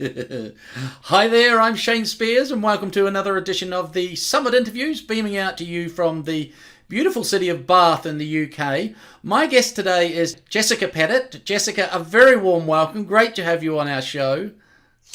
Hi there, I'm Shane Spiers, and welcome to another edition of the Summit Interviews, beaming out to you from the beautiful city of Bath in the UK. My guest today is Jessica Pettitt. Jessica, a very warm welcome. Great to have you on our show.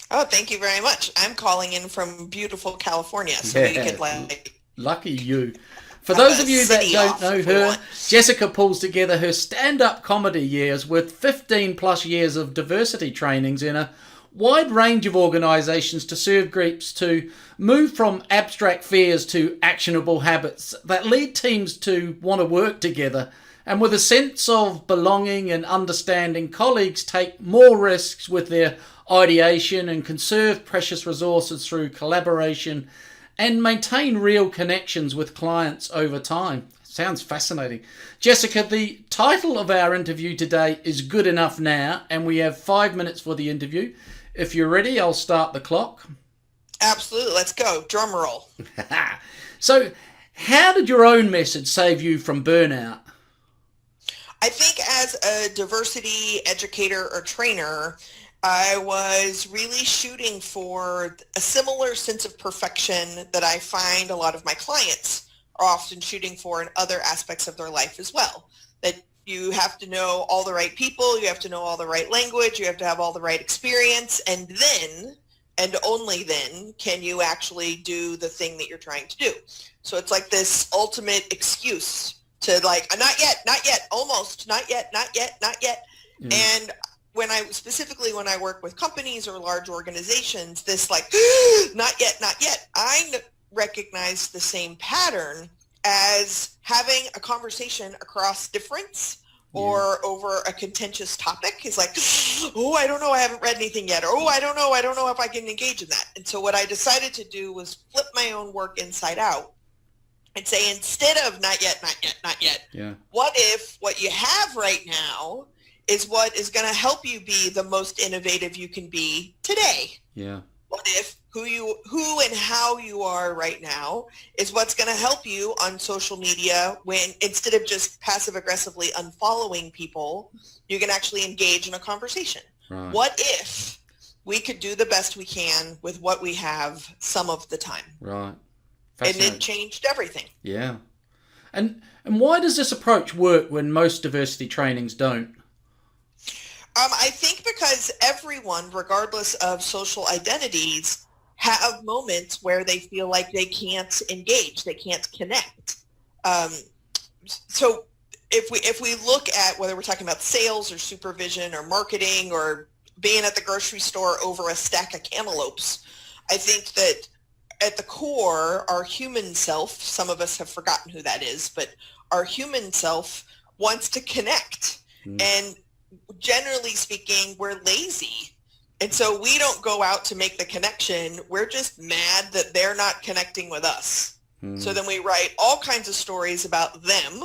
Oh, thank you very much. I'm calling in from beautiful California, so we Yeah, could lucky you. For have those a of you that city don't off know if we her, want. Jessica pulls together her stand-up comedy years with 15 plus years of diversity trainings in a wide range of organisations to serve groups to move from abstract fears to actionable habits that lead teams to want to work together. And with a sense of belonging and understanding, colleagues take more risks with their ideation and conserve precious resources through collaboration and maintain real connections with clients over time. Sounds fascinating. Jessica, the title of our interview today is Good Enough Now, and we have 5 minutes for the interview. If you're ready, I'll start the clock. Absolutely. Let's go. Drum roll. So, how did your own message save you from burnout? I think as a diversity educator or trainer, I was really shooting for a similar sense of perfection that I find a lot of my clients are often shooting for in other aspects of their life as well. That you have to know all the right people, you have to know all the right language, you have to have all the right experience, and then, and only then, can you actually do the thing that you're trying to do. So it's like this ultimate excuse to like, not yet, almost, not yet. Yeah. And when I work with companies or large organizations, this like, not yet, I recognize the same pattern as having a conversation across difference or over a contentious topic is like, oh, I don't know, I haven't read anything yet, or oh, I don't know if I can engage in that. And so what I decided to do was flip my own work inside out and say, instead of not yet, what if what you have right now is what is going to help you be the most innovative you can be today? Yeah. What if who and how you are right now is what's going to help you on social media when instead of just passive aggressively unfollowing people, you can actually engage in a conversation. Right. What if we could do the best we can with what we have some of the time? Right. And it changed everything. Yeah. And why does this approach work when most diversity trainings don't? I think because everyone, regardless of social identities, have moments where they feel like they can't engage, they can't connect. So if we look at whether we're talking about sales or supervision or marketing or being at the grocery store over a stack of cantaloupes, I think that at the core, our human self, some of us have forgotten who that is, but our human self wants to connect. And generally speaking, we're lazy. And so we don't go out to make the connection. We're just mad that they're not connecting with us. So then we write all kinds of stories about them,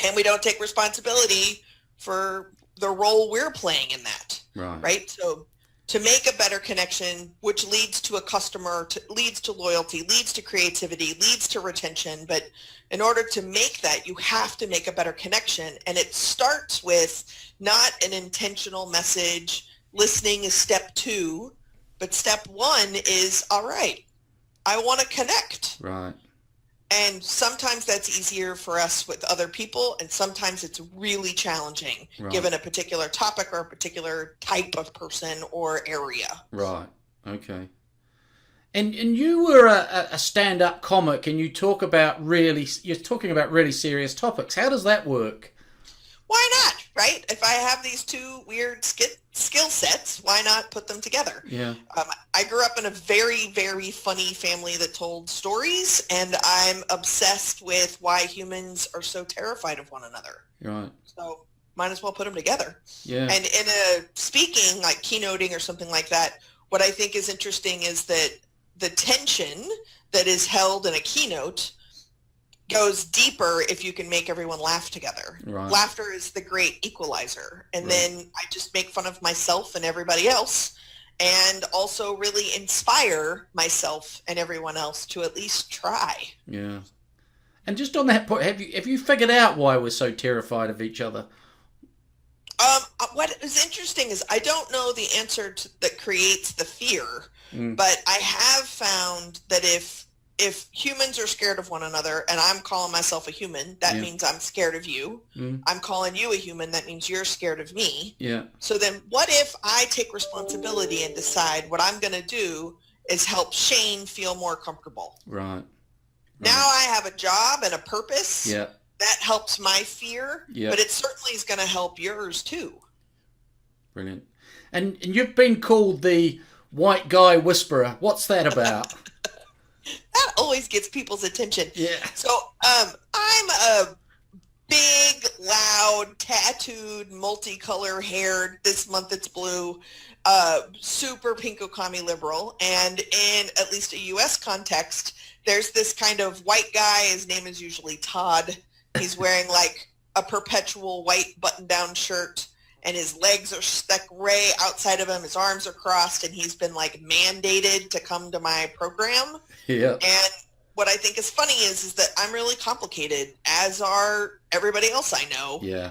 and we don't take responsibility for the role we're playing in that. Right? So to make a better connection, which leads to a customer, leads to loyalty, leads to creativity, leads to retention. But in order to make that, you have to make a better connection. And it starts with not an intentional message. Listening is step 2, but step 1 is, all right, I want to connect. Right. And sometimes that's easier for us with other people, and sometimes it's really challenging given a particular topic or a particular type of person or area. Right. Okay. And you were a stand-up comic, and you're talking about really serious topics. How does that work? Why not, right? If I have these two weird skill sets, why not put them together? Yeah. I grew up in a very, very funny family that told stories, and I'm obsessed with why humans are so terrified of one another. Right. So might as well put them together. Yeah. And in a speaking, like keynoting or something like that, what I think is interesting is that the tension that is held in a keynote goes deeper if you can make everyone laugh together. Right. Laughter is the great equalizer. And then I just make fun of myself and everybody else, and also really inspire myself and everyone else to at least try. Yeah. And just on that point, have you figured out why we're so terrified of each other? what is interesting is I don't know the answer that creates the fear, but I have found that if humans are scared of one another, and I'm calling myself a human, that means I'm scared of you. I'm calling you a human, that means you're scared of me. Yeah. So then what if I take responsibility and decide what I'm going to do is help Shane feel more comfortable? Right. Now I have a job and a purpose. Yeah. That helps my fear, but it certainly is going to help yours too. Brilliant. And you've been called the white guy whisperer. What's that about? That always gets people's attention. Yeah. So I'm a big, loud, tattooed, multicolor-haired, this month it's blue, super pinko-commie liberal. And in at least a U.S. context, there's this kind of white guy. His name is usually Todd. He's wearing like a perpetual white button-down shirt, and his legs are stuck way outside of him. His arms are crossed, and he's been like mandated to come to my program. Yeah. And what I think is funny is that I'm really complicated, as are everybody else I know. Yeah.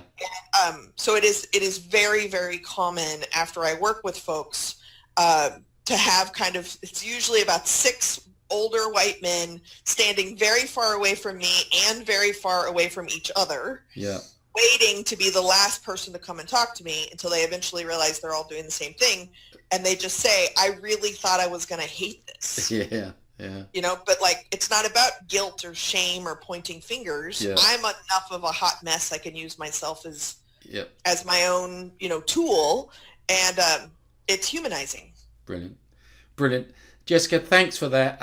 And, so it is very, very common after I work with folks to have kind of, it's usually about 6 older white men standing very far away from me and very far away from each other. Yeah. Waiting to be the last person to come and talk to me until they eventually realize they're all doing the same thing. And they just say, I really thought I was going to hate this. Yeah. Yeah. You know, but like, it's not about guilt or shame or pointing fingers. Yeah. I'm enough of a hot mess. I can use myself as my own, tool. And it's humanizing. Brilliant. Brilliant. Jessica, thanks for that.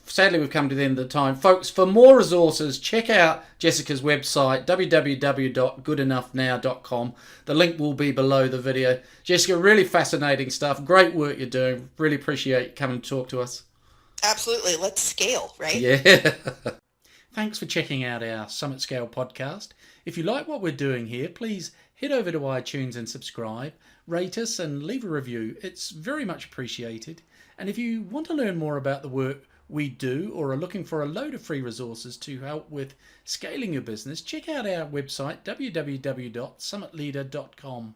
Sadly, we've come to the end of the time. Folks, for more resources, check out Jessica's website, www.goodenoughnow.com. The link will be below the video. Jessica, really fascinating stuff. Great work you're doing. Really appreciate you coming to talk to us. Absolutely. Let's scale, right? Yeah. Thanks for checking out our Summit Scale podcast. If you like what we're doing here, please head over to iTunes and subscribe, rate us and leave a review. It's very much appreciated. And if you want to learn more about the work we do or are looking for a load of free resources to help with scaling your business, check out our website, www.summitleader.com.